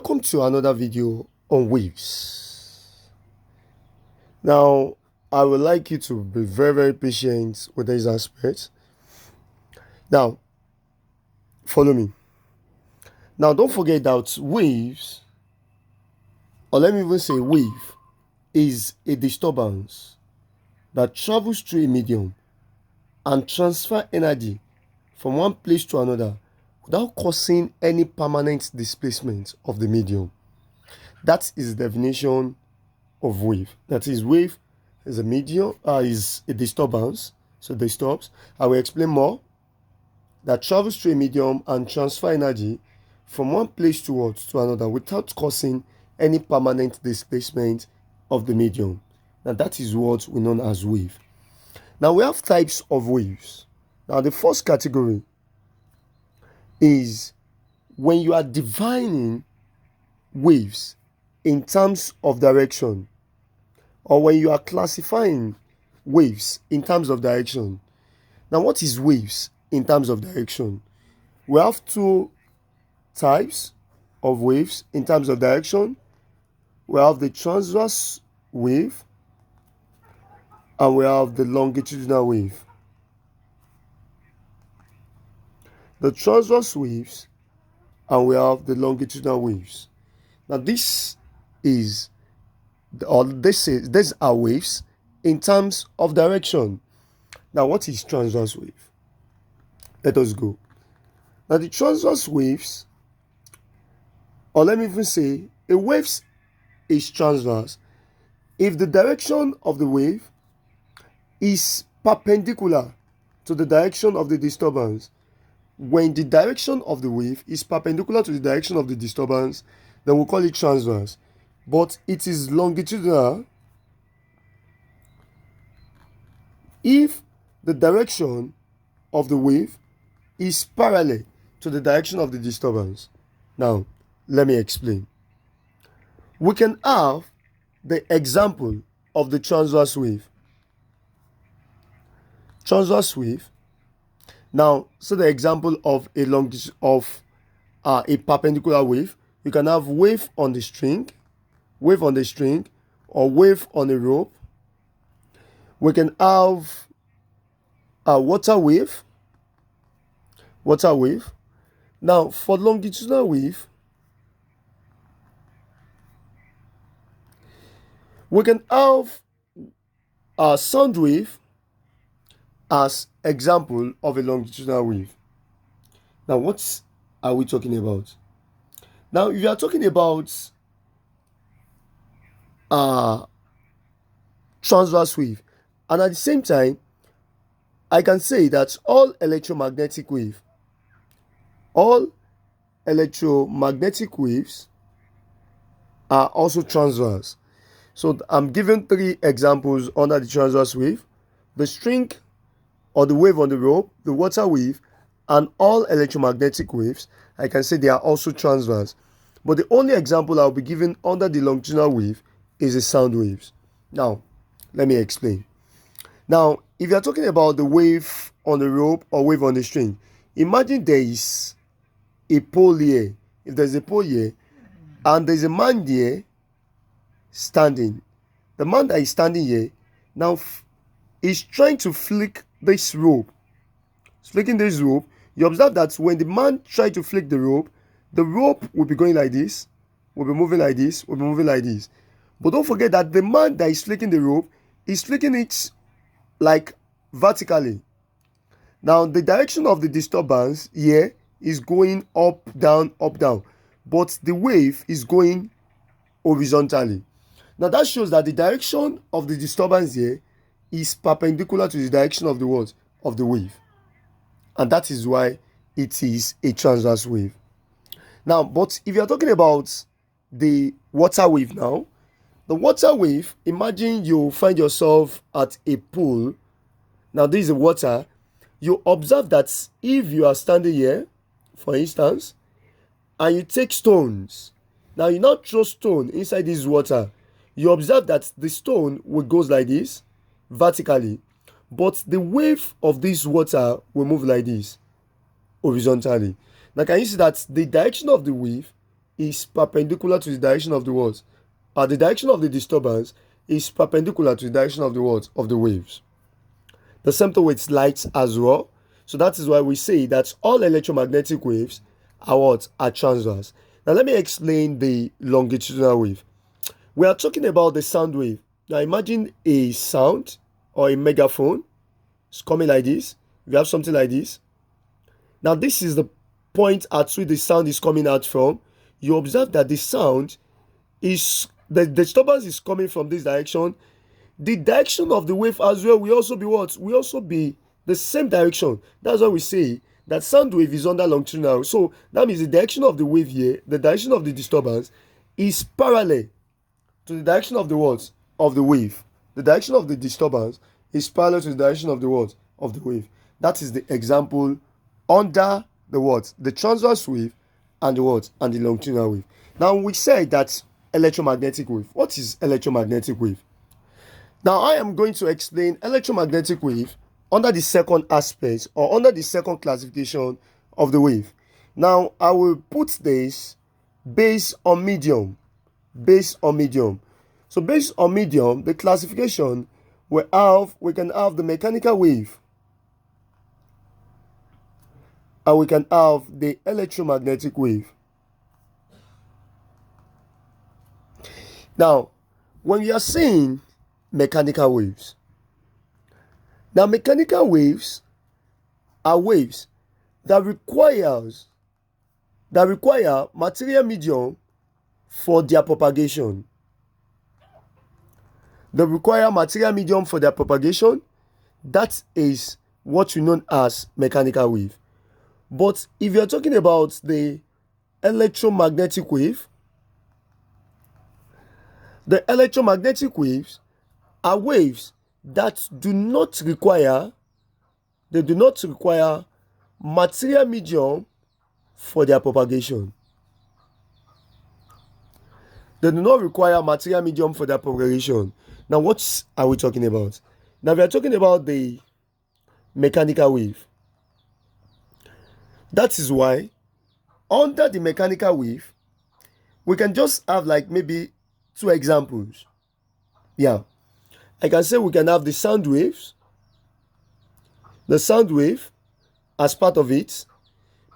Welcome to another video on waves. Now, I would like you to be very patient with these aspects. Now, follow me. Now, don't forget that waves, or let me even say wave, is a disturbance that travels through a medium and transfer energy from one place to another without causing any permanent displacement of the medium. That is the definition of wave. That is, wave is a medium, is a disturbance, so disturbs. I will explain more. That travels through a medium and transfer energy from one place to another without causing any permanent displacement of the medium. Now that is what we know as wave. Now we have types of waves. Now the first category is when you are defining waves in terms of direction, or when you are classifying waves in terms of direction. Now what is waves in terms of direction? We have two types of waves in terms of direction. We have the transverse wave and we have the longitudinal wave. The transverse waves and we have the longitudinal waves. Now these are waves in terms of direction. Now what is transverse wave? Let us go. Now the transverse waves, or let me even say, a wave is transverse if the direction of the wave is perpendicular to the direction of the disturbance. When the direction of the wave is perpendicular to the direction of the disturbance, then we'll call it transverse. But it is longitudinal if the direction of the wave is parallel to the direction of the disturbance. Now, let me explain. We can have the example of the transverse wave. Transverse wave. Now, so the example of a perpendicular wave. You can have wave on the string, or wave on a rope. We can have a water wave. Now, for longitudinal wave, we can have a sound wave as example of a longitudinal wave. Now, what are we talking about? Now, if you are talking about transverse wave, and at the same time, I can say that all electromagnetic waves are also transverse. So I'm giving three examples under the transverse wave: the string or the wave on the rope, the water wave, and all electromagnetic waves. I can say they are also transverse. But the only example I'll be giving under the longitudinal wave is the sound waves. Now, let me explain. Now, if you are talking about the wave on the rope or wave on the string, imagine there is a pole here. If there's a pole here, and there's a man there standing, the man that is standing here now is trying to flick this rope. Flicking this rope, you observe that when the man tries to flick the rope will be going like this, will be moving like this, will be moving like this. But don't forget that the man that is flicking the rope is flicking it like vertically. Now the direction of the disturbance here is going up, down, but the wave is going horizontally. Now that shows that the direction of the disturbance here is perpendicular to the direction of the wave, and that is why it is a transverse wave. Now, but if you are talking about the water wave now, the water wave, imagine you find yourself at a pool. Now this is the water. You observe that if you are standing here, for instance, and you take stones, now you not throw stone inside this water, you observe that the stone will go like this vertically, but the wave of this water will move like this horizontally. Now can you see that the direction of the wave is perpendicular to the direction of the what? The direction of the disturbance is perpendicular to the direction of the what? Of the waves. The same thing with light as well. So that is why we say that all electromagnetic waves are what? Are transverse. Now let me explain the longitudinal wave. We are talking about the sound wave. Now imagine a sound or a megaphone. It's coming like this. We have something like this. Now this is the point at which the sound is coming out from. You observe that the sound is, the disturbance is coming from this direction. The direction of the wave as well will also be what? Will also be the same direction. That's why we say that sound wave is under longitudinal. So that means the direction of the wave here, the direction of the disturbance, is parallel to the direction of the what? Of the wave. The direction of the disturbance is parallel to the direction of the what? Of the wave. That is the example under the what? The transverse wave and the what? And the longitudinal wave. Now we say that electromagnetic wave. What is electromagnetic wave? Now I am going to explain electromagnetic wave under the second aspect or under the second classification of the wave. Now I will put this based on medium. Based on medium. So based on medium, the classification we can have the mechanical wave and we can have the electromagnetic wave. Now, when we are saying mechanical waves, now mechanical waves are waves that require material medium for their propagation. They require material medium for their propagation. That is what we know as mechanical wave. But if you're talking about the electromagnetic wave, the electromagnetic waves are waves that do not require material medium for their propagation. They do not require material medium for their propagation. Now, what are we talking about? Now, we are talking about the mechanical wave. That is why, under the mechanical wave, we can just have like maybe two examples. Yeah. I can say we can have the sound waves. The sound wave as part of it,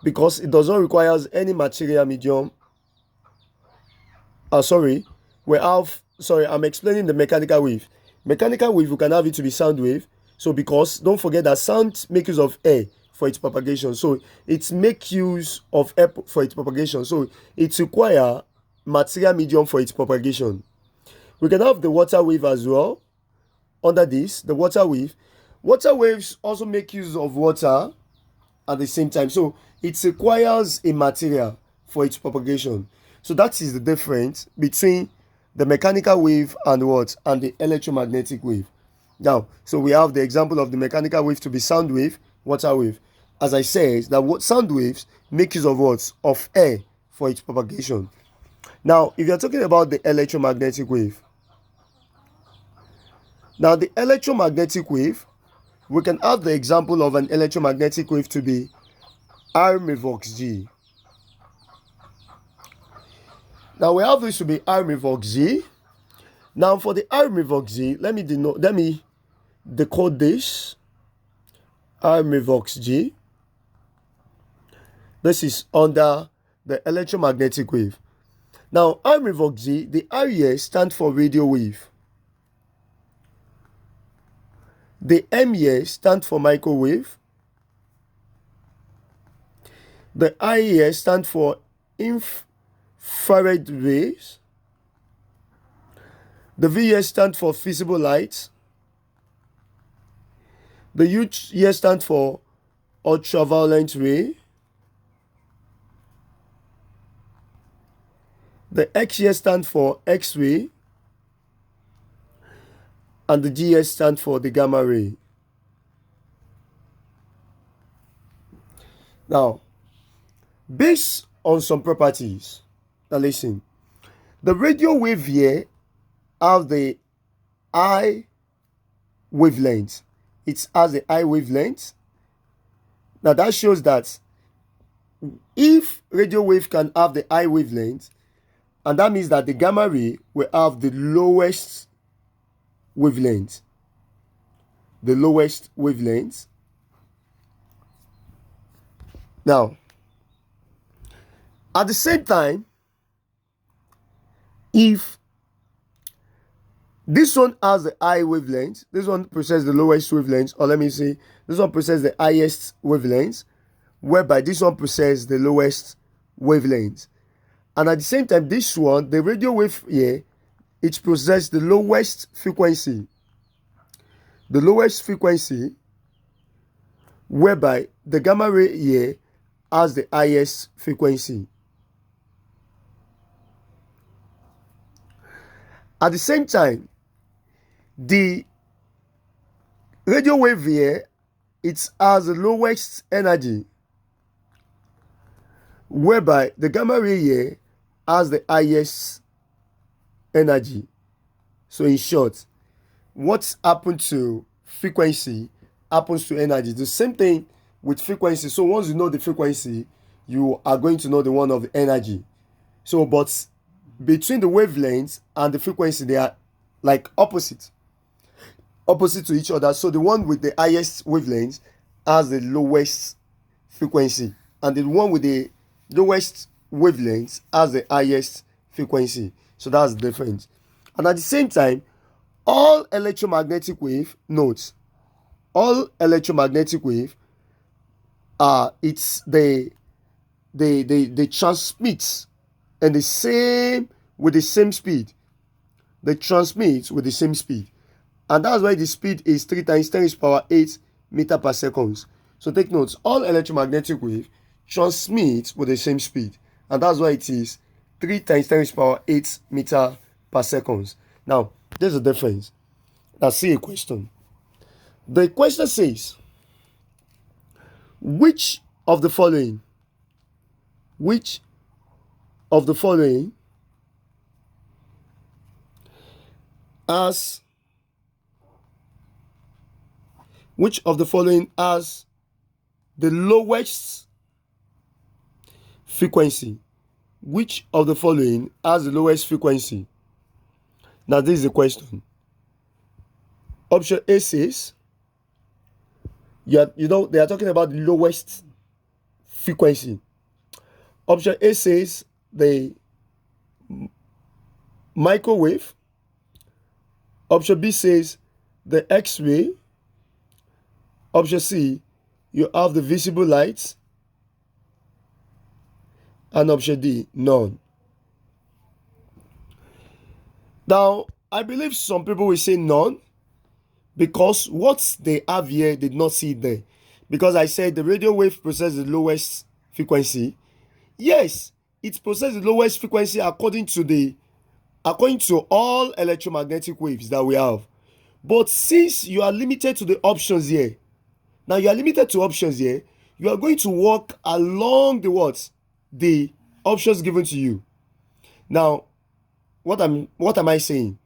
because it does not require any material medium. I'm explaining the mechanical wave. Mechanical wave, we can have it to be sound wave. So because don't forget that sound makes use of air for its propagation. So it makes use of air for its propagation. So it requires material medium for its propagation. We can have the water wave as well. Under this, the water wave. Water waves also make use of water at the same time. So it requires a material for its propagation. So that is the difference between the mechanical wave and what? And the electromagnetic wave. Now, so we have the example of the mechanical wave to be sound wave, water wave. As I said, that sound waves make use of what? Of air for its propagation. Now, if you're talking about the electromagnetic wave, now the electromagnetic wave, we can have the example of an electromagnetic wave to be R-Vox G. Now we have this to be R-Vox G. Now for the R-Vox G, let me decode this. R-Vox G. This is under the electromagnetic wave. Now R-Vox G, the R here stands for radio wave. The M here stands for microwave. The I here stands for infrared rays. The V here stands for visible light. The U here stands for ultraviolet ray. The X here stands for X-ray. And the G here stands for the gamma ray. Now, based on some properties, now listen, the radio wave here have the I wavelength. It has the I wavelength. Now that shows that if radio wave can have the I wavelength, And that means that the gamma ray will have the lowest wavelength. The lowest wavelength. Now, at the same time, if this one has the high wavelength, this one processes the lowest wavelength, or let me say, this one processes the highest wavelength, whereby this one processes the lowest wavelength. And at the same time, this one, the radio wave here, it processes the lowest frequency. The lowest frequency, whereby the gamma ray here has the highest frequency. At the same time, the radio wave here, it has the lowest energy, whereby the gamma ray here has the highest energy. So in short, what happened to frequency happens to energy. The same thing with frequency. So once you know the frequency, you are going to know the one of the energy. So but between the wavelengths and the frequency, they are like opposite to each other. So the one with the highest wavelength has the lowest frequency, and the one with the lowest wavelength has the highest frequency. So that's the difference. And at the same time, all electromagnetic wave notes, all electromagnetic wave it's they transmit and the same with the same speed. They transmit with the same speed, and that's why the speed is 3 times 10 to the power 8 meter per second. So take notes, all electromagnetic wave transmit with the same speed, and that's why it is 3 times 10 to the power 8 meter per second. Now there's a difference. Now see a question. The question says, which of the following has the lowest frequency? Which of the following has the lowest frequency? Now this is the question. Option A says, they are talking about the lowest frequency. Option A says the microwave. Option B says the X-ray. Option C, you have the visible light. And option D, none. Now, I believe some people will say none, because what they have here did not see it there. Because I said the radio wave processes the lowest frequency. Yes, it processes the lowest frequency according to all electromagnetic waves that we have. But since you are limited to the options here, now you are limited to options here, you are going to walk along the options given to you. Now, what am I saying?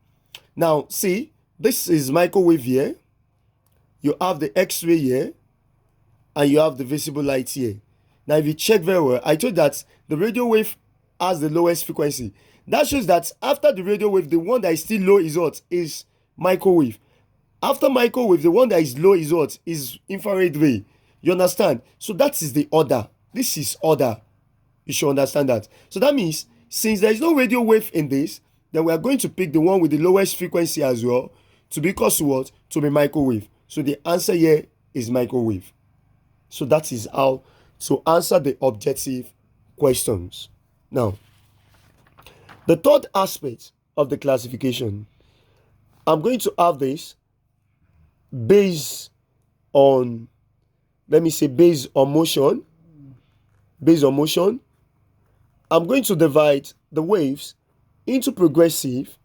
Now, see, this is microwave here. You have the X-ray here, and you have the visible light here. Now, if you check very well, I told that the radio wave has the lowest frequency. That shows that after the radio wave, the one that is still low is what? Is microwave. After microwave, the one that is low is what? Is infrared ray. You understand? So that is the order. This is order. You should understand that. So that means, since there is no radio wave in this, then we are going to pick the one with the lowest frequency as well, to be called what? To be microwave. So the answer here is microwave. So that is how to answer the objective questions. Now, the third aspect of the classification, I'm going to have this based on motion. Based on motion, I'm going to divide the waves into progressive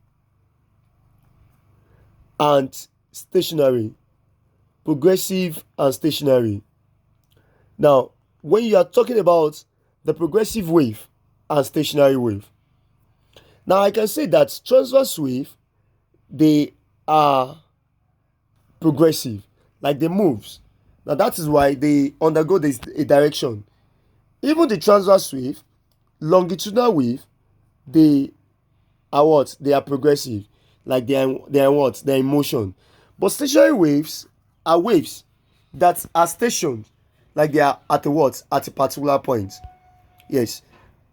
and stationary. Progressive and stationary. Now, when you are talking about the progressive wave and stationary wave, now I can say that transverse wave, they are progressive, like they moves. Now that is why they undergo a direction. Even the transverse wave, longitudinal wave, they are what? They are progressive. Like they are what? They are in motion. But stationary waves are waves that are stationed, like they are at a what? At a particular point. Yes.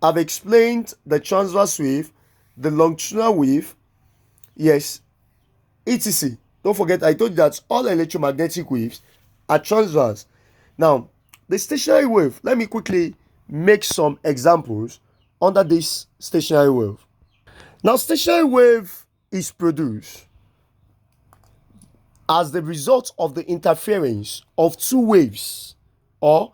I've explained the transverse wave, the longitudinal wave, yes, etc. Don't forget, I told you that all electromagnetic waves are transverse. Now, the stationary wave, let me quickly make some examples under this stationary wave. Now, stationary wave is produced as the result of the interference of two waves, or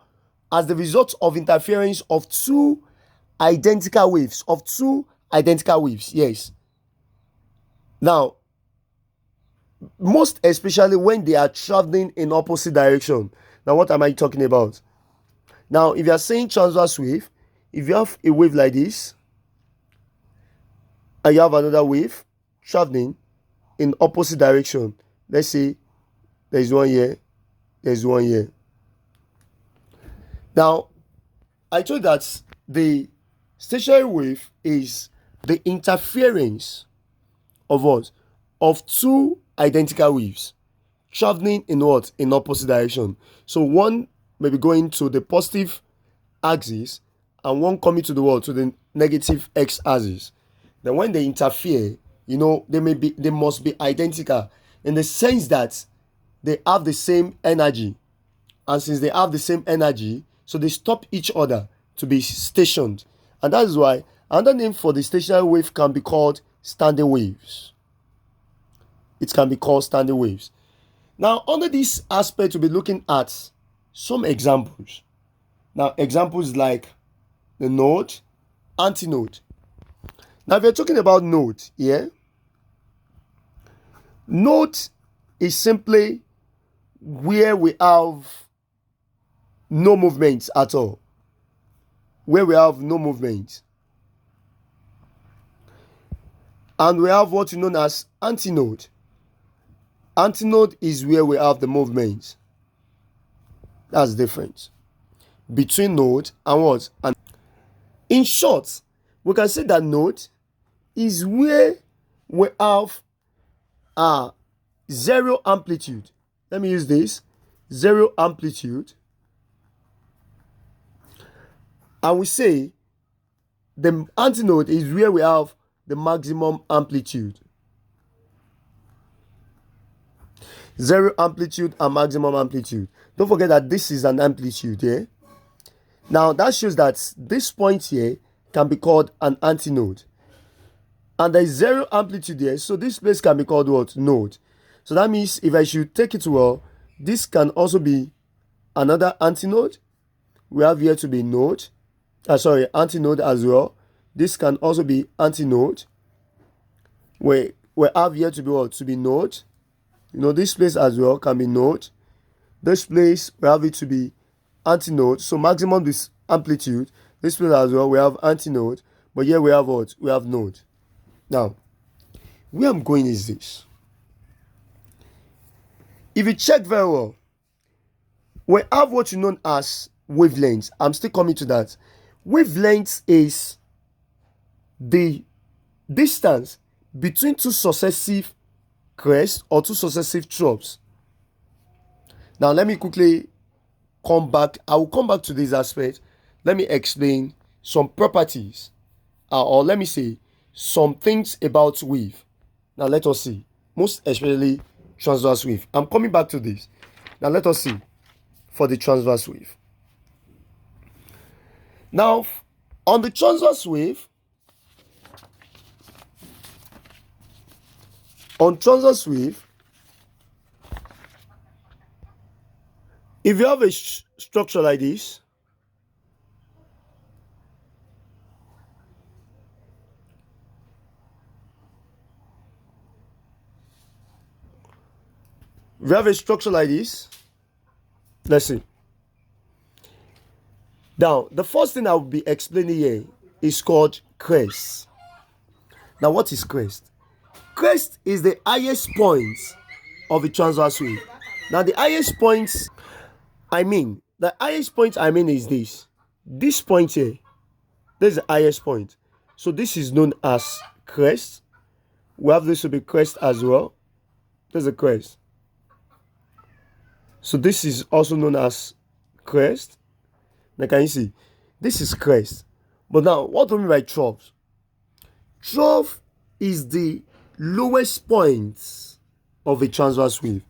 as the result of interference of two identical waves, yes. Now, most especially when they are traveling in opposite direction. Now, what am I talking about? Now, if you are saying transverse wave, if you have a wave like this and you have another wave traveling in opposite direction, let's say there's one here, there's one here. Now, I told that the stationary wave is the interference of what? Of two identical waves traveling in what? In opposite direction. So one may be going to the positive axis and one coming to the what? To the negative x axis. Then when they interfere, they must be identical in the sense that they have the same energy. And since they have the same energy, so they stop each other to be stationed. And that is why another name for the stationary wave can be called standing waves. It can be called standing waves. Now, under this aspect, we'll be looking at some examples. Now, examples like the node, antinode. Now, if you're talking about node here, node is simply where we have no movement at all. Where we have no movement. And we have what is known as antinode. Antinode is where we have the movement. That's different between node and what? And in short, we can say that node is where we have zero amplitude. Let me use this. Zero amplitude. And we say the antinode is where we have the maximum amplitude. Zero amplitude and maximum amplitude. Don't forget that this is an amplitude here. Now that shows that this point here can be called an antinode. And there is zero amplitude here, so this place can be called what? Node. So that means if I should take it well, this can also be another antinode. We have here to be node. Antinode as well. This can also be antinode. We have here to be what? To be node. This place as well can be node. This place we have it to be antinode. So maximum this amplitude. This place as well we have antinode. But here we have what? We have node. Now, where I'm going is this. If you check very well, we have what you know as wavelengths. I'm still coming to that. Wavelengths is the distance between two successive crests or two successive troughs. Now, let me quickly come back. I will come back to this aspect. Let me explain some properties, or let me say some things about wave. Now, let us see. Most especially transverse wave. I'm coming back to this. Now, let us see for the transverse wave. Now, on the transverse wave, if you have a structure like this, let's see. Now, the first thing I will be explaining here is called crest. Now, what is crest? Crest is the highest point of the transverse wave. Now, the highest point I mean is this. This point here, this is the highest point. So, this is known as crest. We have this to be crest as well. There's a crest. So this is also known as crest. Now can you see? This is crest. But now, what do we mean by trough? Trough is the lowest point of a transverse wave.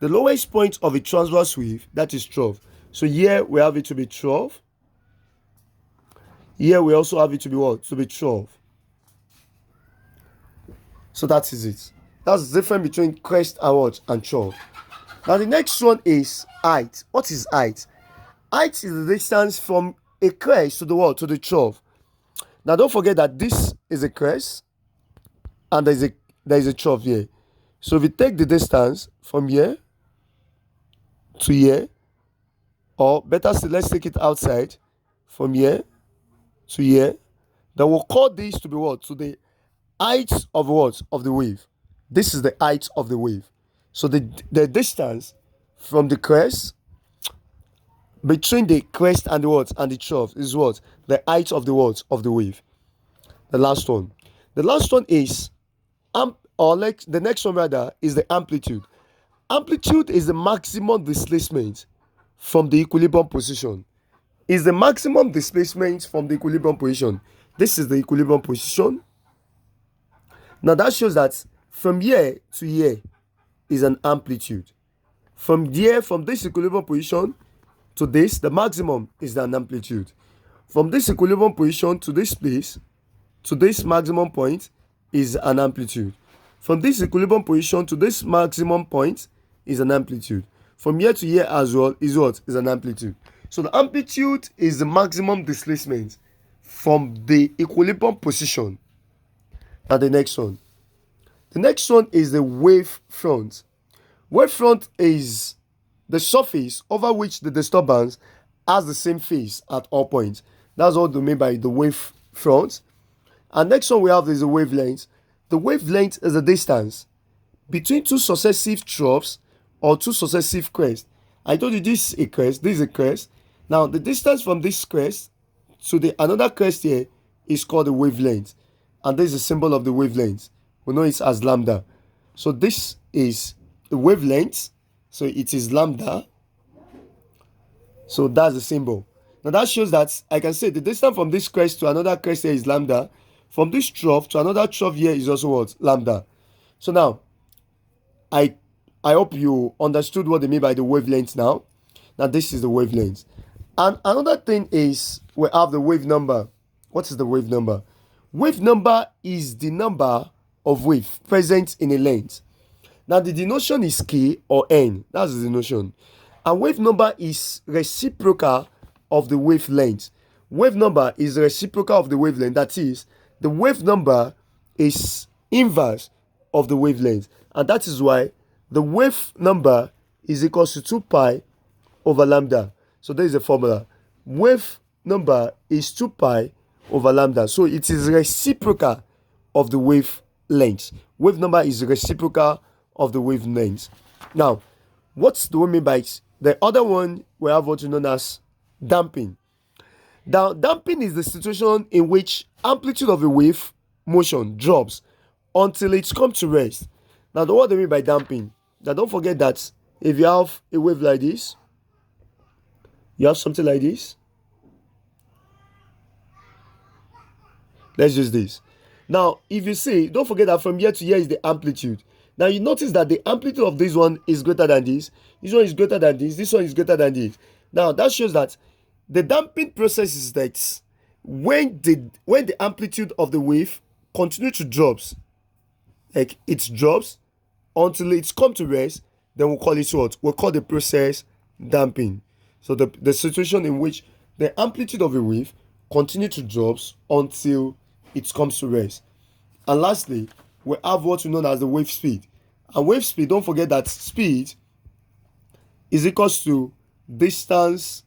The lowest point of a transverse wave, that is trough. So here we have it to be trough. Here we also have it to be what? To be trough. So that is it. That's the difference between crest and what? And trough. Now the next one is height. What is height? Height is the distance from a crest to the what? To the trough. Now don't forget that this is a crest and there is a trough here. So if we take the distance from here to here, or better still, let's take it outside from here to here, then we'll call this to be what? To the height of what? Of the wave. This is the height of the wave. So the distance from the crest, between the crest and the what? And the trough is what? The height of the what? Of the wave. The last one. The last one is the next one rather is the amplitude. Amplitude is the maximum displacement from the equilibrium position. Is the maximum displacement from the equilibrium position. This is the equilibrium position. Now that shows that from here to here is an amplitude. From this equilibrium position to this, the maximum is an amplitude. From this equilibrium position to this place, to this maximum point, is an amplitude. From this equilibrium position to this maximum point is an amplitude. From here to here as well is what? Is an amplitude. So the amplitude is the maximum displacement from the equilibrium position. And the next one. The next one is the wave front. Wave front is the surface over which the disturbance has the same phase at all points. That's what we mean by the wave front. And next one we have is the wavelength. The wavelength is the distance between two successive troughs or two successive crests. I told you this is a crest, this is a crest. Now the distance from this crest to the another crest here is called the wavelength. And this is a symbol of the wavelength. We know it as lambda. So this is the wavelength. So it is lambda. So that's the symbol. Now that shows that I can say the distance from this crest to another crest here is lambda. From this trough to another trough here is also what? Lambda. So now, I hope you understood what they mean by the wavelength now. Now this is the wavelength. And another thing is we have the wave number. What is the wave number? Wave number is the number of waves present in a length. Now the denotation is K or N. That's the denotation. And wave number is reciprocal of the wavelength. Wave number is reciprocal of the wavelength. That is, the wave number is inverse of the wavelength. And that is why the wave number is equal to 2 pi over lambda. So there is a formula. Wave number is 2 pi over lambda. So it is reciprocal of the wavelength. Wave number is reciprocal of the wavelength. Now, what's the mean by it? The other one we have what is known as damping. Now, damping is the situation in which amplitude of a wave motion drops until it comes to rest. Now, what do I mean by damping? Now, don't forget that if you have a wave like this, you have something like this. Let's use this. Now, if you see, don't forget that from here to here is the amplitude. Now, you notice that the amplitude of this one is greater than this. This one is greater than this. This one is greater than this. Now, that shows that the damping process is that when the amplitude of the wave continue to drops, like it drops until it's come to rest, then we'll call it what? We'll call the process damping. So the situation in which the amplitude of a wave continue to drops until it comes to rest. And lastly, we have what we know as the wave speed. And wave speed, don't forget that speed is equals to distance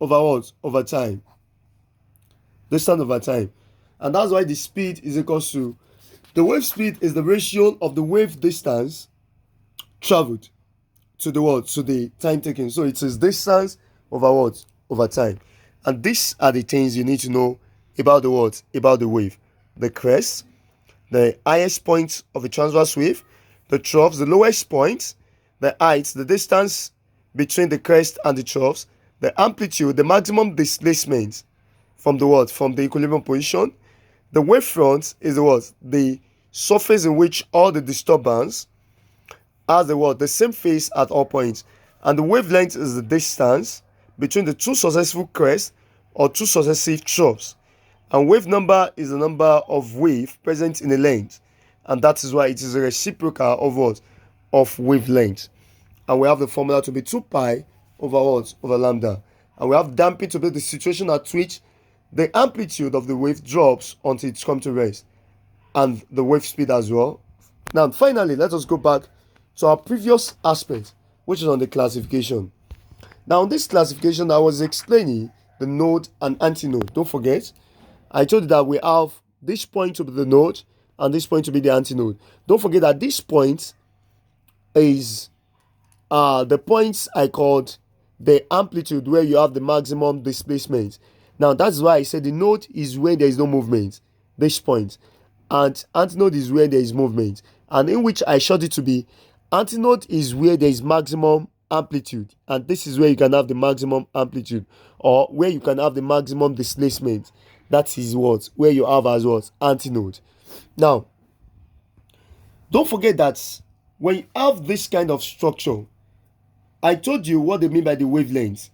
over what? Over time. Distance over time. And that's why the speed is equals to, the wave speed is the ratio of the wave distance traveled to the what? To the time taken. So it is distance over what? Over time. And these are the things you need to know about the what? About the wave. The crest, the highest point of a transverse wave, the troughs, the lowest point, the height, the distance between the crest and the troughs, the amplitude, the maximum displacement from the what? From the equilibrium position. The wavefront is the what? The surface in which all the disturbance has the what? The same phase at all points. And the wavelength is the distance between the two successive crests or two successive troughs. And wave number is the number of wave present in a length. And that is why it is a reciprocal of what? Of wavelength. And we have the formula to be 2 pi over what? Over lambda. And we have damping to be the situation at which the amplitude of the wave drops until it comes to rest. And the wave speed as well. Now, finally, let us go back to our previous aspect, which is on the classification. Now, on this classification, I was explaining the node and antinode. Don't forget, I told you that we have this point to be the node and this point to be the antinode. Don't forget that this point is the points I called the amplitude, where you have the maximum displacement. Now, that's why I said the node is where there is no movement, this point, and antinode is where there is movement, and in which I showed it to be antinode is where there is maximum amplitude, and this is where you can have the maximum amplitude, or where you can have the maximum displacement. That is what where you have as what? Antinode. Now, don't forget that when you have this kind of structure, I told you what they mean by the wavelength.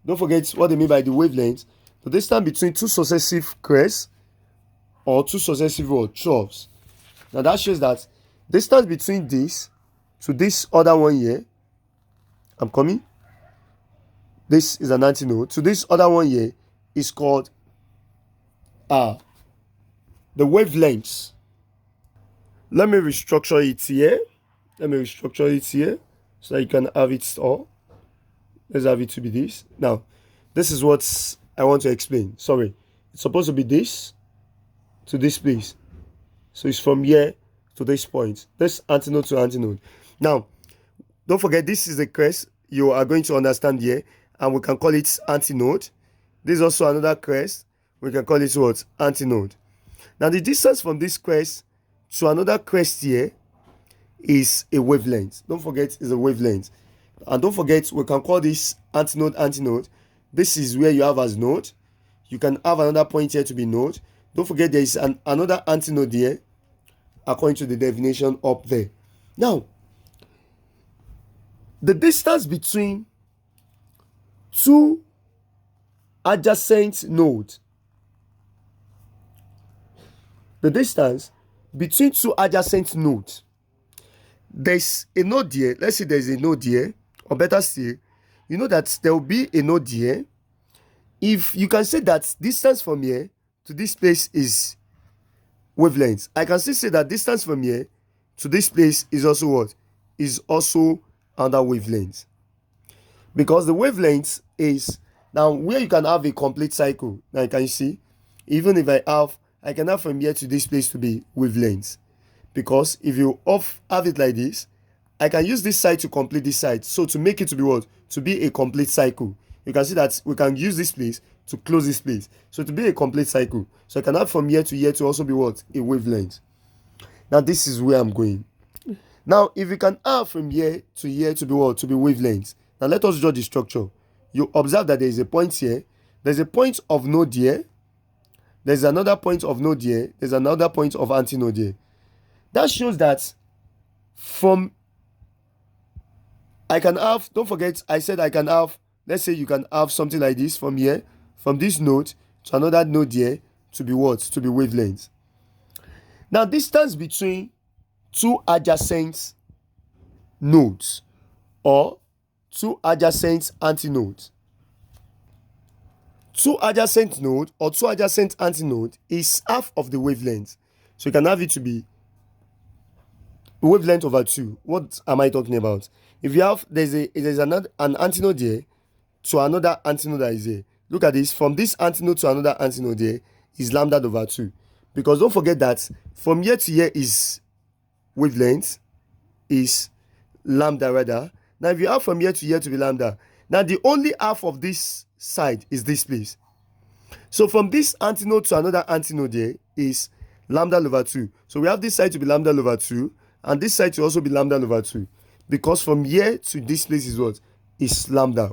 Don't forget what they mean by the wavelength. The distance between two successive crests or two successive troughs. Now that shows that distance between this to this other one here. I'm coming. This is an antinode. To this other one here is called the wavelengths. Let me restructure it here. So that you can have it all. Let's have it to be this. Now, this is what I want to explain. Sorry. It's supposed to be this to this place. So it's from here to this point. This antinode to antinode. Now, don't forget, this is the crest you are going to understand here. And we can call it antinode. This is also another crest. We can call it what? Antinode. Now, the distance from this crest to another crest here is a wavelength. Don't forget, it's a wavelength. And don't forget, we can call this antinode. This is where you have as node. You can have another point here to be node. Don't forget, there is another antinode here, according to the definition up there. Now, the distance between two adjacent nodes. The distance between two adjacent nodes. There's a node here. Let's say there's a node here. Or better still, you know that there will be a node here. If you can say that distance from here to this place is wavelength, I can still say that distance from here to this place is also what? Is also under wavelength. Because the wavelength is now where you can have a complete cycle. Now you can see, even if I can have from here to this place to be wavelength. Because if you have it like this, I can use this side to complete this side. So to make it to be what? To be a complete cycle. You can see that we can use this place to close this place. So to be a complete cycle. So I can have from here to also be what? A wavelength. Now this is where I'm going. Now if you can have from here to be what? To be wavelength. Now let us draw the structure. You observe that there is a point here. There's a point of node here. There's another point of node here. There's another point of antinode here. That shows that from I can have, don't forget, I said I can have, let's say you can have something like this from here, from this node to another node here to be what? To be wavelength. Now, distance between two adjacent nodes or two adjacent antinodes. Two adjacent node or two adjacent antinode is half of the wavelength. So you can have it to be wavelength over 2. What am I talking about? If you have, there's an antinode here to another antinode that is here. Look at this. From this antinode to another antinode here is lambda over 2. Because don't forget that from here to here is wavelength, is lambda rather. Now if you have from here to be lambda, now the only half of this side is this place. So from this antinode to another antinode here is lambda over 2. So we have this side to be lambda over 2, and this side to also be lambda over 2. Because from here to this place is what? Is lambda.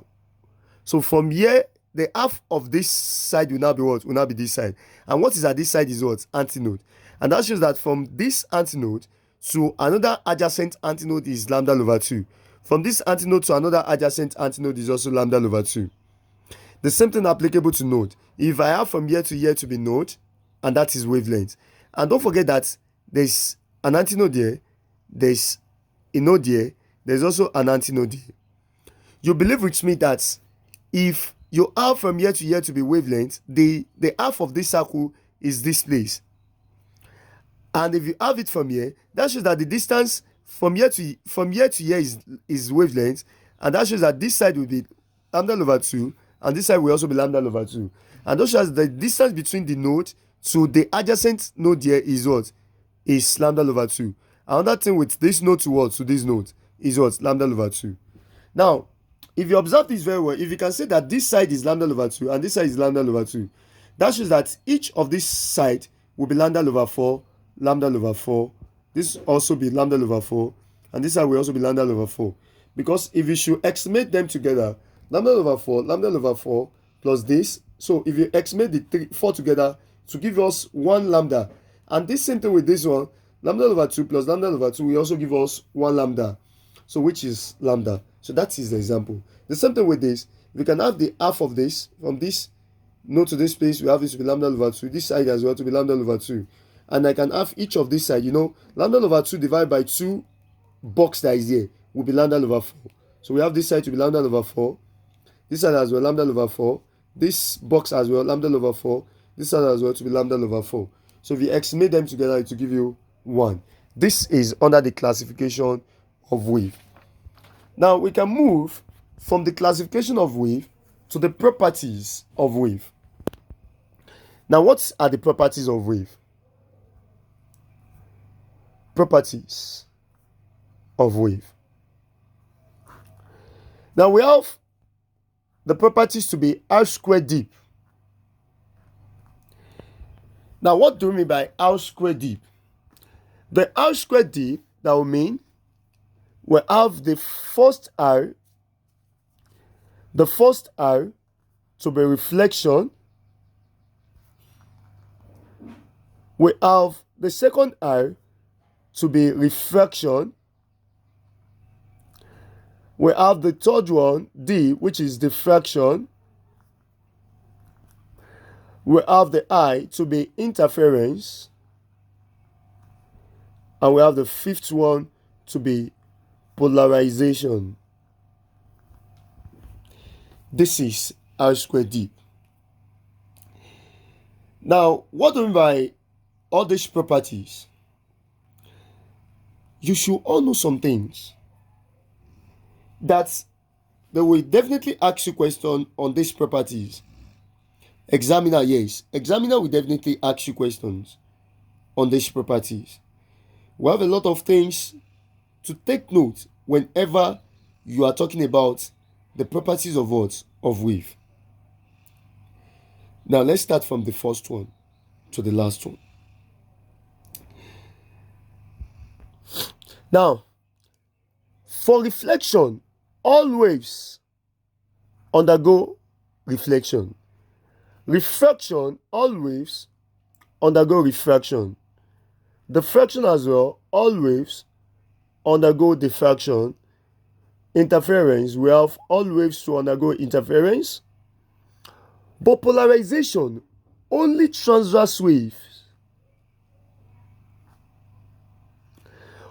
So from here, the half of this side will now be what? Will now be this side. And what is at this side is what? Antinode. And that shows that from this antinode to another adjacent antinode is lambda over 2. From this antinode to another adjacent antinode is also lambda over 2. The same thing applicable to node. If I have from here to here to be node, and that is wavelength. And don't forget that there's an antinode here, there's a node here, there's also an antinode here. You believe with me that if you have from here to here to be wavelength, the half of this circle is this place. And if you have it from here, that shows that the distance from here to here is wavelength, and that shows that this side will be lambda over 2, and this side will also be lambda over 2. And that shows the distance between the node to the adjacent node here is what? Is lambda over 2. Another thing with this node to what? To this node is what? Lambda over 2. Now, if you observe this very well, if you can say that this side is lambda over 2 and this side is lambda over 2, that shows that each of this side will be lambda over 4, lambda over 4. This also be lambda over 4, and this side will also be lambda over 4. Because if you should estimate them together, lambda over 4 plus this. So if you estimate the 4 together to give us 1 lambda, and this same thing with this one, lambda over 2 plus lambda over 2 will also give us 1 lambda. So which is lambda. So that is the example. The same thing with this. We can have the half of this from this node to this place. We have this to be lambda over 2. This side as well to be lambda over 2. And I can have each of this side. Lambda over 2 divided by 2 box that is here will be lambda over 4. So we have this side to be lambda over 4. This side as well lambda over 4. This box as well lambda over 4. This side as well to be lambda over 4. So if you estimate them together, it will give you 1. This is under the classification of wave. Now we can move from the classification of wave to the properties of wave. Now what are the properties of wave? Properties of wave. Now we have the properties to be R squared deep. Now what do we mean by R squared deep? The R squared deep, that will mean we have the first R to be reflection. We have the second R to be refraction. We have the third one, D, which is diffraction. We have the I to be interference. And we have the fifth one to be polarization. This is R squared deep. Now, what do we mean by all these properties? You should all know some things that they will definitely ask you question on these properties. Examiner, yes. Examiner will definitely ask you questions on these properties. We have a lot of things to take note whenever you are talking about the properties of what? Of wave. Now let's start from the first one to the last one. Now, for reflection, all waves undergo reflection. Refraction, all waves undergo refraction. Diffraction as well, all waves undergo diffraction. Interference, we have all waves to undergo interference. But polarization, only transverse waves.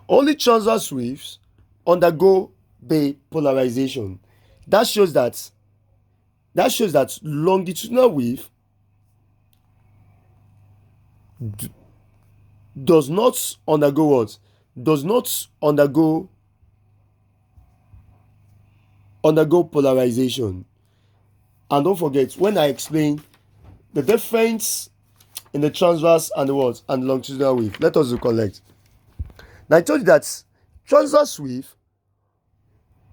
Only transverse waves undergo the polarization. That shows that longitudinal wave does not undergo what? Does not undergo polarization. And don't forget, when I explain the difference in the transverse and the what? And longitudinal wave, let us recollect. Now I told you that transverse wave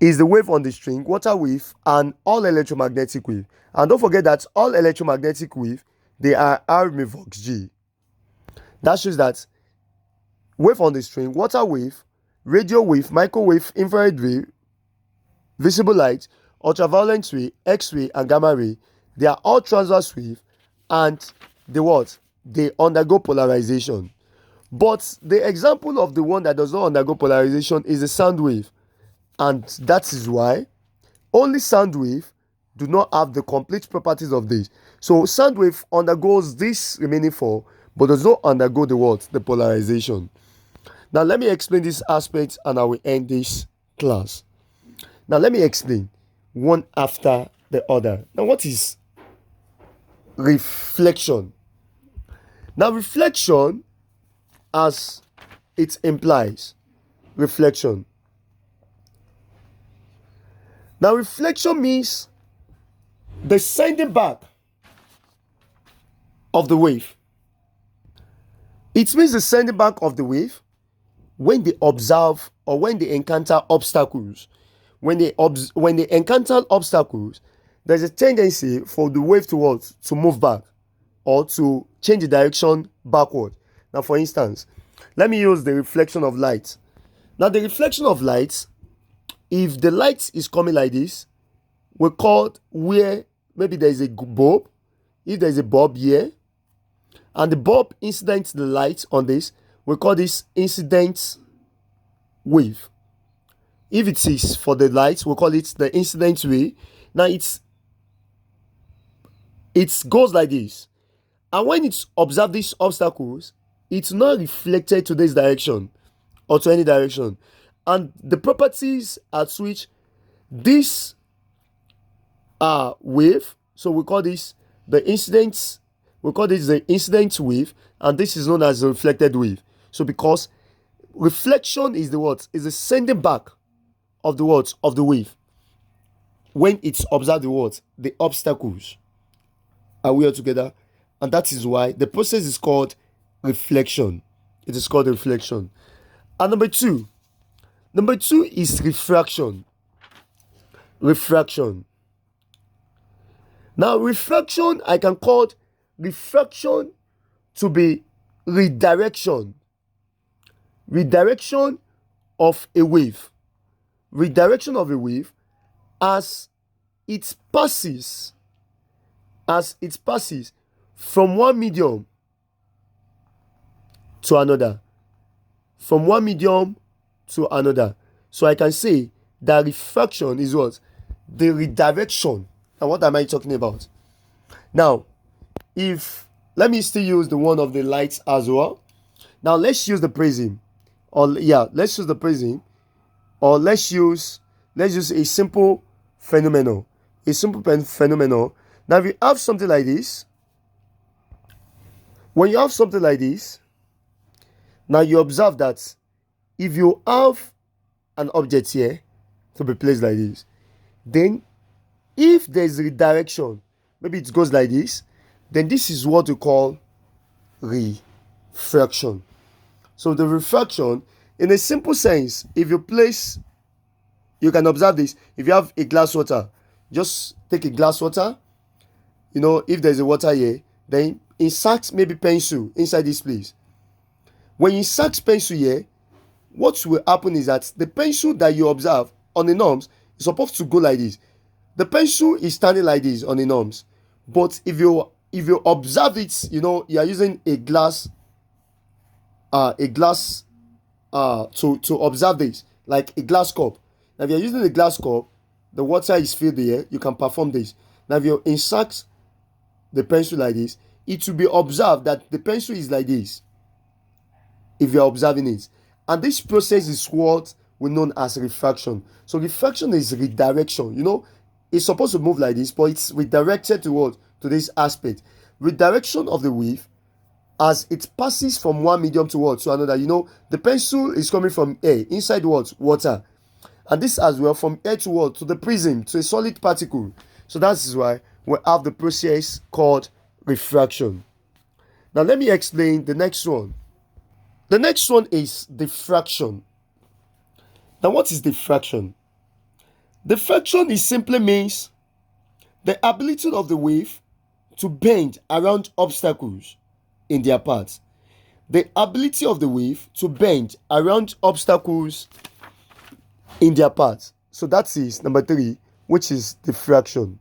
is the wave on the string, water wave, and all electromagnetic wave. And don't forget that all electromagnetic wave, they are R mvox G. That shows that wave on the string, water wave, radio wave, microwave, infrared wave, visible light, ultraviolet ray, X-ray, and gamma ray, they are all transverse wave, and they undergo polarization. But the example of the one that does not undergo polarization is the sound wave, and that is why only sound wave do not have the complete properties of this. So sound wave undergoes this remaining four, but does not undergo the polarization. Now let me explain this aspect and I will end this class. Now let me explain one after the other. Now what is reflection? Now reflection, as it implies, reflection. Now reflection means the sending back of the wave. It means the sending back of the wave when they observe or when they encounter obstacles. When they encounter obstacles, there's a tendency for the wave to move back or to change the direction backward. Now, for instance, let me use the reflection of light. Now, the reflection of light, if the light is coming like this, we call where maybe there is a bulb. If there is a bulb here, and the bulb incidents the light on this, we call this incident wave. If it is for the light, we call it the incident ray. Now it goes like this, and when it observes these obstacles, it's not reflected to this direction or to any direction, and the properties at which this wave, so we call this the incident. We call this the incident wave, and this is known as the reflected wave. So because reflection is is the sending back of the of the wave when it's observed the obstacles. Are we all together? And that is why the process is called reflection. It is called reflection. And number two is refraction. Refraction. Now refraction, I can call refraction to be redirection of a wave. Redirection of a wave as it passes from one medium to another. From one medium to another. So I can say that refraction is what? The redirection. And what am I talking about? Now, let me still use the one of the lights as well. Now let's use the prism. Let's use the prism. Or let's use a simple phenomenon. A simple phenomenon. Now if you have something like this, when you have something like this, now you observe that if you have an object here to be placed like this, then if there is redirection, maybe it goes like this, then this is what we call refraction. So the refraction, in a simple sense, if you can observe this. If you have a glass water, just take a glass water. If there's a water here, then insert maybe pencil inside this place. When you insert pencil here, what will happen is that the pencil that you observe on the norms is supposed to go like this. The pencil is standing like this on the norms, but if you observe it, you are using a glass to observe this, like a glass cup. Now if you're using a glass cup, the water is filled here, you can perform this. Now if you insert the pencil like this, it will be observed that the pencil is like this if you're observing it. And this process is what we know as refraction. So refraction is redirection. It's supposed to move like this, but it's redirected to this aspect. Redirection of the wave as it passes from one medium to another. The pencil is coming from air inside water, and this as well from air to the prism, to a solid particle. So that is why we have the process called refraction. Now let me explain the next one. The next one is diffraction. Now what is diffraction? Diffraction simply means the ability of the wave to bend around obstacles in their path. the ability of the wave to bend around obstacles in their path. So that is number 3, which is diffraction.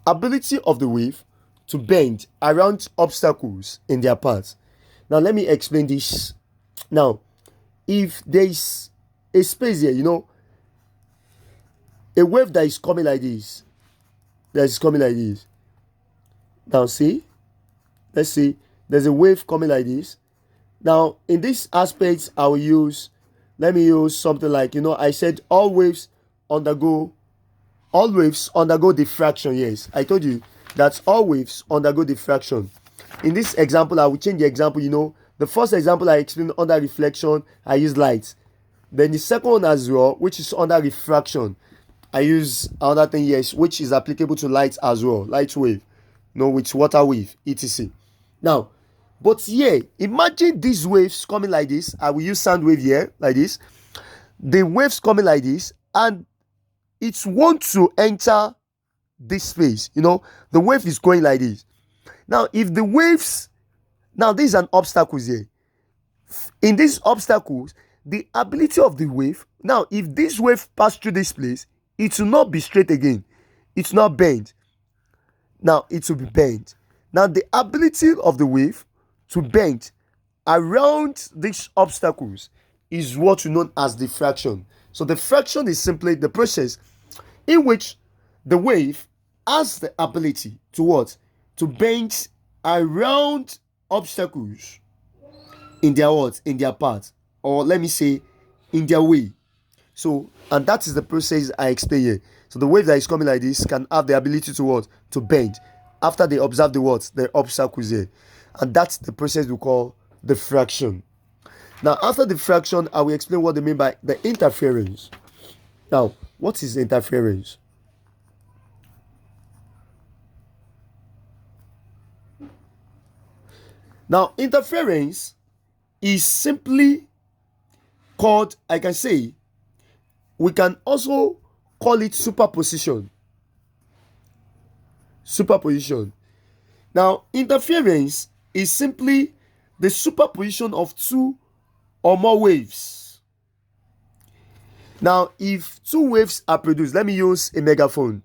Ability of the wave to bend around obstacles in their path. Now let me explain this. Now, if there is a space here, a wave that is coming like this, Now see, let's see, there's a wave coming like this. Now in this aspect, let me use something like, I said all waves undergo diffraction. Yes, I told you that all waves undergo diffraction. In this example, I will change the example. The first example I explained under reflection, I use light. Then the second one as well, which is under refraction, I use another thing, yes, which is applicable to light as well, light wave, with water wave, etc. Now, but here, imagine these waves coming like this. I will use sound wave here, like this. The waves coming like this, and it wants to enter this space. The wave is going like this. Now, if the waves, now this is an obstacle here. In these obstacles, the ability of the wave, now if this wave pass through this place, it will not be straight again. It will not bend. Now it will be bent. Now the ability of the wave to bend around these obstacles is what we know as diffraction. So diffraction is simply the process in which the wave has the ability to what? To bend around obstacles in their what? In their path, or let me say in their way. So, and that is the process I explain here. So the wave that is coming like this can have the ability to what? To bend after they observe the obstacles here. And that's the process we call diffraction. Now, after diffraction, I will explain what they mean by the interference. Now, what is interference? Now, interference is simply called, I can say, we can also call it superposition. Now, interference is simply the superposition of two or more waves. Now, if two waves are produced, let me use a megaphone.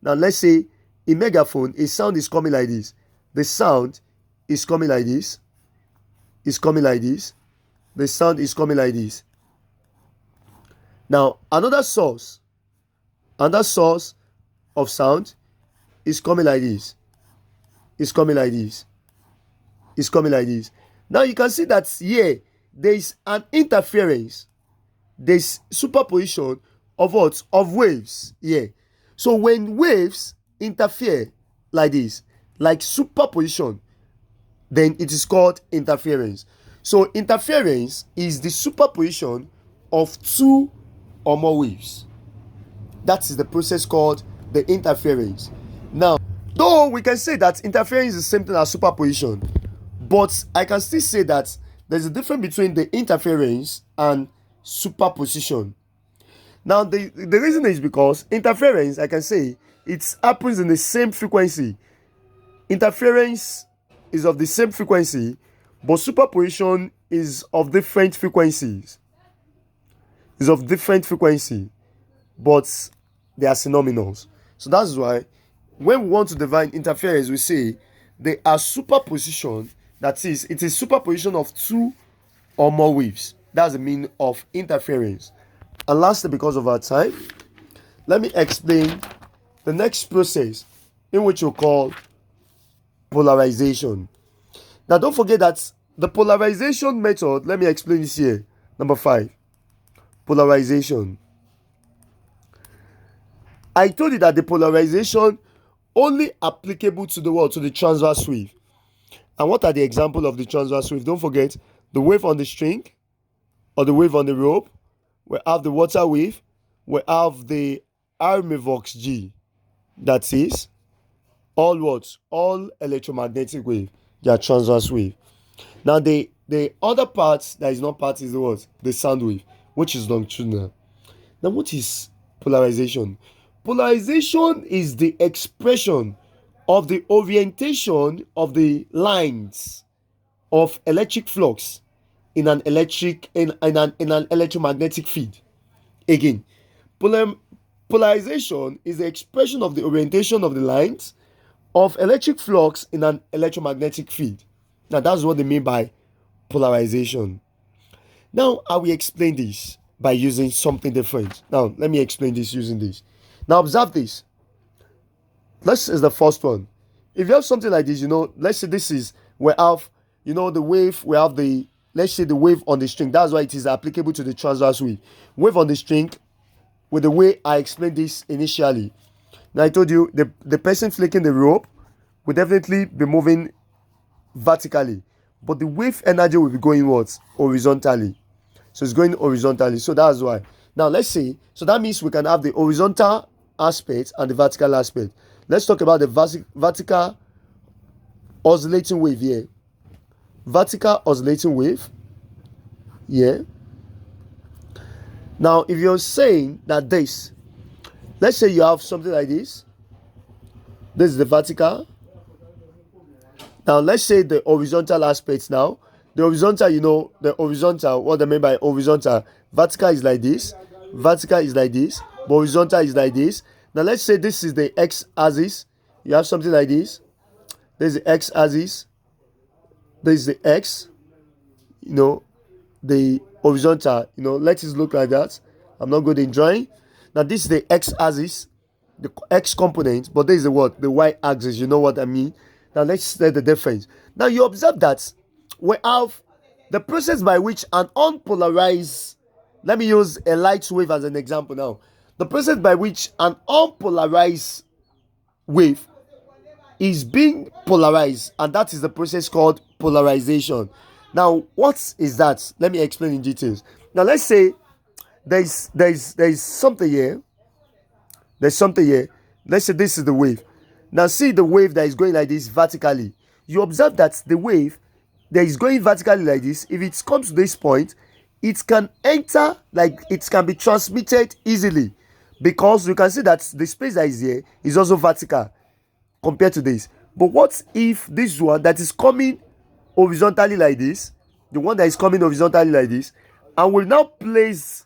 Now, let's say a megaphone, a sound is coming like this. The sound is coming like this. The sound is coming like this. Now, another source of sound is coming like this. Now you can see that here there is an interference. There is superposition of what? Of waves here. So when waves interfere like this, like superposition, then it is called interference. So interference is the superposition of two or more waves. That is the process called the interference. Now, though we can say that interference is the same thing as superposition, but I can still say that there's a difference between the interference and superposition. Now, the reason is because interference, I can say, it happens in the same frequency. Interference is of the same frequency, but superposition is of different frequencies. But they are synonymous. So that's why when we want to define interference, we say they are superposition. That is, it is superposition of two or more waves. That's the meaning of interference. And lastly, because of our time, let me explain the next process in which we call polarization. Now, don't forget that the polarization method, let me explain this here. Number 5, polarization. I told you that the polarization only applicable to the what? To the transverse wave. And what are the examples of the transverse wave? Don't forget the wave on the string or the wave on the rope. We have the water wave. We have the Armavox G. That is all what? All electromagnetic wave. They are transverse wave. Now the other part that is not part is the what? The sound wave, which is longitudinal. Now what is polarization? Polarization is the expression of the orientation of the lines of electric flux in an electromagnetic field. Again, polarization is the expression of the orientation of the lines of electric flux in an electromagnetic field. Now that's what they mean by polarization. Now I will explain this by using something different. Now let me explain this using this. Now observe this. This is the first one. If you have something like this, let's say this is we have, the wave, we have the, let's say the wave on the string. That's why it is applicable to the transverse wave. Wave on the string, with the way I explained this initially. Now I told you the person flicking the rope will definitely be moving vertically, but the wave energy will be going what? Horizontally. So it's going horizontally. So that's why. Now let's say, so that means we can have the horizontal aspect and the vertical aspect. Let's talk about the vertical oscillating wave here. Vertical oscillating wave. Yeah. Now, if you're saying that this, let's say you have something like this. This is the vertical. Now, let's say the horizontal aspects now. The horizontal, the horizontal, what I mean by horizontal, vertical is like this. Vertical is like this. But horizontal is like this. Now, let's say this is the x-axis. You have something like this. This is the x-axis. This is the x. The horizontal, let it look like that. I'm not good in drawing. Now, this is the x-axis, the x component, but this is the what? The y-axis. You know what I mean? Now, let's say the difference. Now, you observe that we have the process by which an unpolarized, let me use a light wave as an example now. The process by which an unpolarized wave is being polarized, and that is the process called polarization. Now, what is that? Let me explain in details. Now, let's say there is something here. There's something here. Let's say this is the wave. Now, see the wave that is going like this vertically. You observe that the wave that is going vertically like this, if it comes to this point, it can enter, like it can be transmitted easily, because you can see that the space that is here is also vertical compared to this. But what if this one that is coming horizontally like this, the one that is coming horizontally like this, and will now place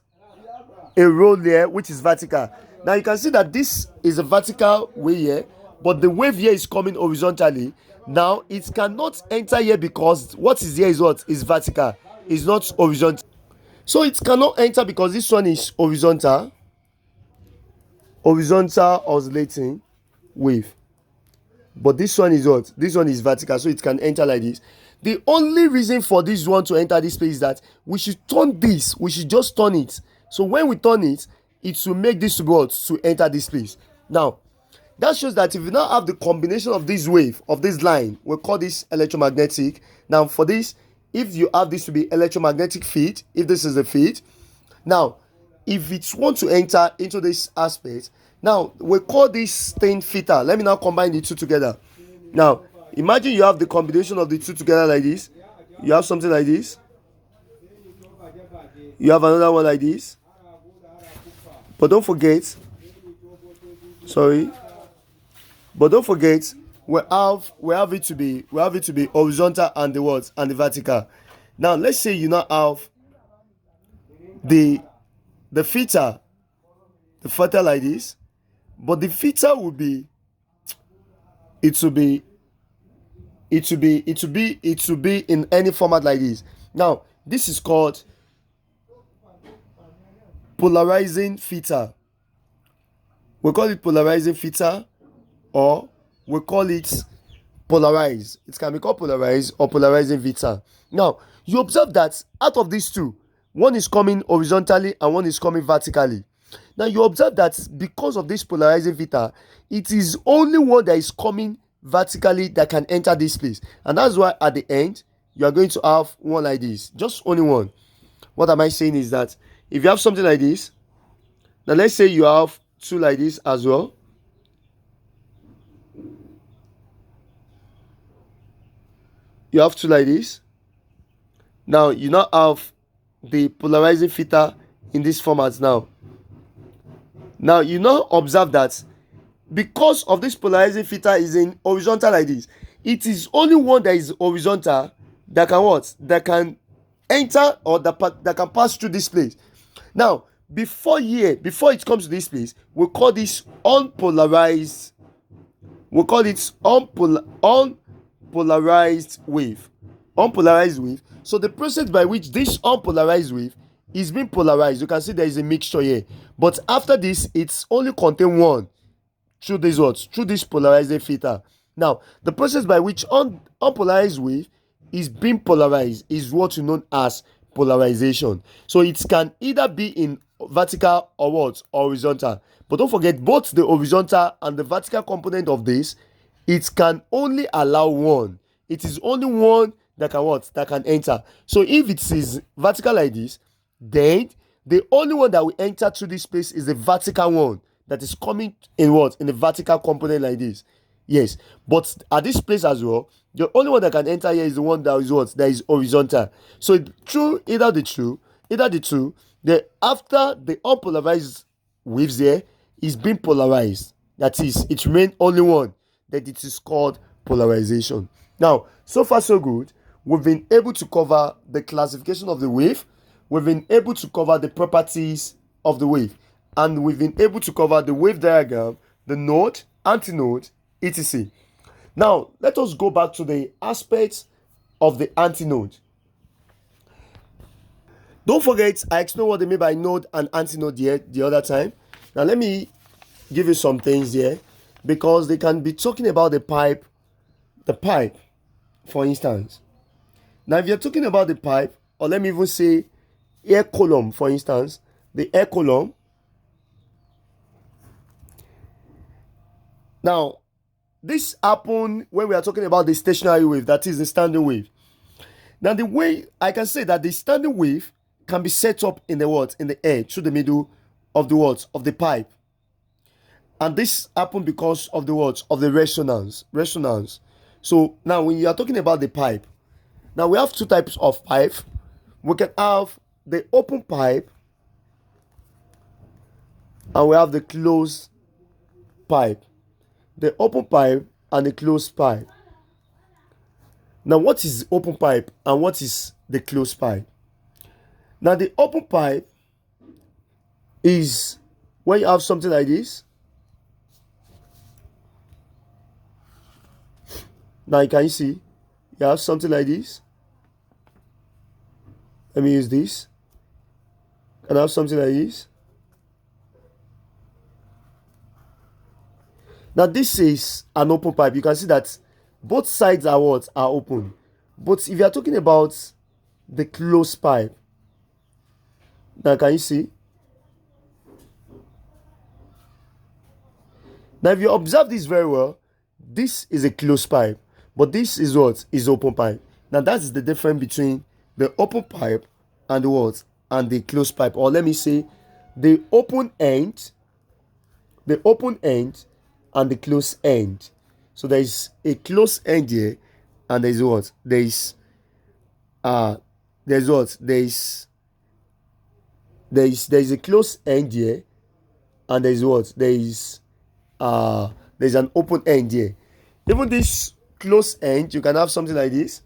a roll there which is vertical. Now you can see that this is a vertical way here, but the wave here is coming horizontally. Now it cannot enter here because what is here is what is vertical, is not horizontal. So it cannot enter because this one is horizontal oscillating wave, but this one is what? This one is vertical, so it can enter like this. The only reason for this one to enter this place is that we should turn this, we should just turn it. So when we turn it, it will make this what? To enter this place. Now that shows that if you now have the combination of this wave, of this line, we'll call this electromagnetic. Now for this, if you have this to be electromagnetic field, if this is the field, now if it wants to enter into this aspect, now we call this thing theta. Let me now combine the two together. Now imagine you have the combination of the two together like this. You have something like this. You have another one like this. But don't forget, we have it to be horizontal and the what? And the vertical. Now let's say you now have the theta like this, but the theta will be in any format like this. Now this is called polarizing theta. We call it polarizing theta, or we call it polarized. It can be called polarized or polarizing theta. Now you observe that out of these two, one is coming horizontally and one is coming vertically. Now you observe that because of this polarizing theta, it is only one that is coming vertically that can enter this place, and that's why at the end you are going to have one like this, just only one. What am I saying is that if you have something like this, now let's say you have two like this as well. You have two like this. Now you now have the polarizing theta in this format. Now you now observe that because of this polarizing filter is in horizontal like this, it is only one that is horizontal that can what? That can enter or that can pass through this place. Now, before it comes to this place, we call this unpolarized. We call it unpolarized wave. Unpolarized wave. So the process by which this unpolarized wave is being polarized, you can see there is a mixture here. But after this, it's only contain one through this what? Through this polarizing filter. Now, the process by which unpolarized wave is being polarized is what you know as polarization. So it can either be in vertical or what? Horizontal. But don't forget, both the horizontal and the vertical component of this, it can only allow one. It is only one that can what? That can enter. So if it is vertical like this, then the only one that will enter through this space is the vertical one that is coming in what? In the vertical component like this. Yes, but at this place as well, the only one that can enter here is the one that is what? That is horizontal. So through either the two, the after the unpolarized waves here is being polarized. That is, it remains only one. That it is called polarization. Now, so far so good. We've been able to cover the classification of the wave. We've been able to cover the properties of the wave. And we've been able to cover the wave diagram, the node, antinode, etc. Now, let us go back to the aspects of the antinode. Don't forget, I explained what they mean by node and antinode here the other time. Now, let me give you some things here, because they can be talking about the pipe, for instance. Now, if you're talking about the pipe, or let me even say air column, for instance, the air column. Now, this happens when we are talking about the stationary wave, that is the standing wave. Now, the way I can say that the standing wave can be set up in the what? In the air, through the middle of the what? Of the pipe. And this happens because of the what? Of the resonance. So now when you are talking about the pipe, now we have two types of pipe. We can have the open pipe and we have the closed pipe. The open pipe and the closed pipe. Now, what is the open pipe and what is the closed pipe? Now, the open pipe is when you have something like this. Now, can you see? You have something like this. Let me use this. And I have something like this. Now, this is an open pipe. You can see that both sides are what? Are open. But if you are talking about the closed pipe, now can you see? Now, if you observe this very well, this is a closed pipe, but this is what? Is open pipe. Now, that is the difference between the open pipe and the what? And the closed pipe. Or let me say, the open end and the closed end. So there is a closed end here, and there is what? There's what? There's a closed end here, and there's what? There's an open end here. Even this closed end, you can have something like this.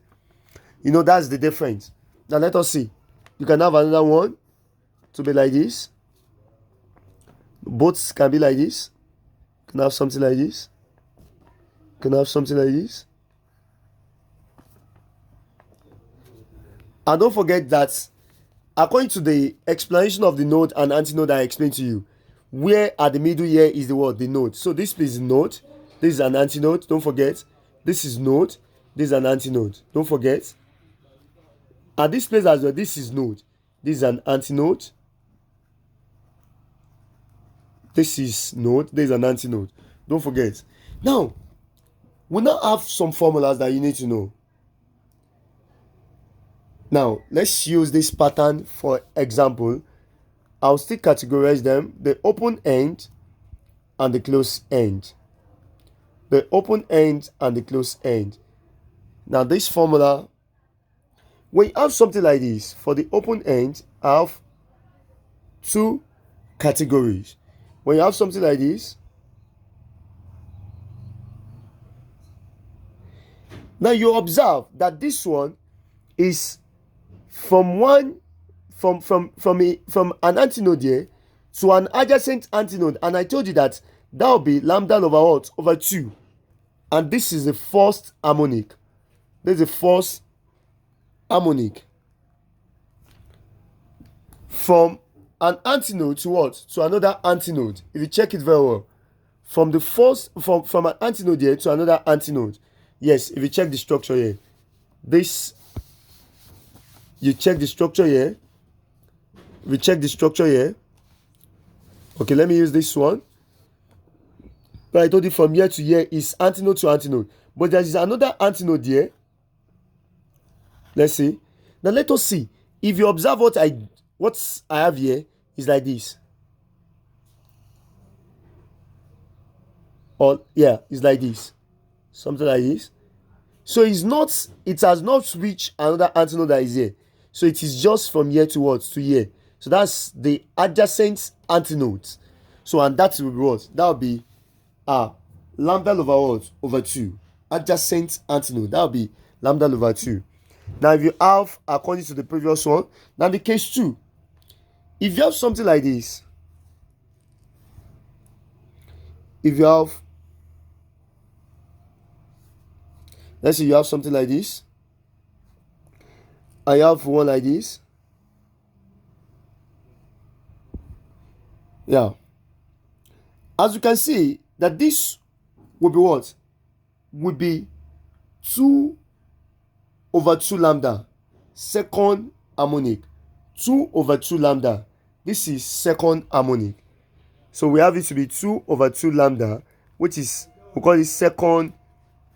You know, that's the difference. Now let us see. You can have another one to be like this. Both can be like this. You can have something like this. You can have something like this. And don't forget that according to the explanation of the node and antinode I explained to you, where at the middle here is the word? The node. So this is node. This is an antinode. Don't forget. This is node. This is an antinode. Don't forget. At this place as well, this is node. This is an antinode. This is node. This is an antinode. Don't forget. Now, we now have some formulas that you need to know. Now, let's use this pattern for example. I'll still categorize them: the open end and the closed end. The open end and the closed end. Now, this formula, when you have something like this, for the open end, I have two categories. When you have something like this, Now you observe that this one is from an antinode here to an adjacent antinode, and I told you that that will be lambda over what? Over 2. And this is the first harmonic. This is the first harmonic. From an antinode to what? To another antinode. If you check it very well. From an antinode here to another antinode. Yes, if you check the structure here. You check the structure here. If you check the structure here. Okay, let me use this one. But I told you from here to here is antinode to antinode. But there is another antinode here. Let's see. Now let us see. If you observe what I have here is like this. Or yeah, it's like this. Something like this. So it has not reached another antinode that is here. So it is just from here to what? To here. So that's the adjacent antinodes. So and that will be what? That will be lambda over what? Over 2. Adjacent antinode. That will be lambda over 2. Now if you have, according to the previous one, now the case 2. If you have something like this, if you have, let's say you have something like this, I have one like this. Yeah. As you can see, that this will be what? Will be 2 over 2 lambda. Second harmonic. 2 over 2 lambda. This is second harmonic. So we have it to be 2 over 2 lambda, which is, we call it second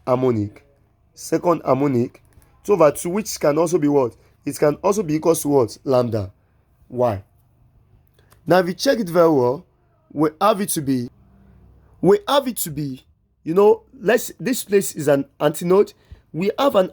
harmonic. Second harmonic. 2 over 2, which can also be what? It can also be equal to what? Lambda. Why? Now if you check it very well, we have it to be, this place is an antinode. We have an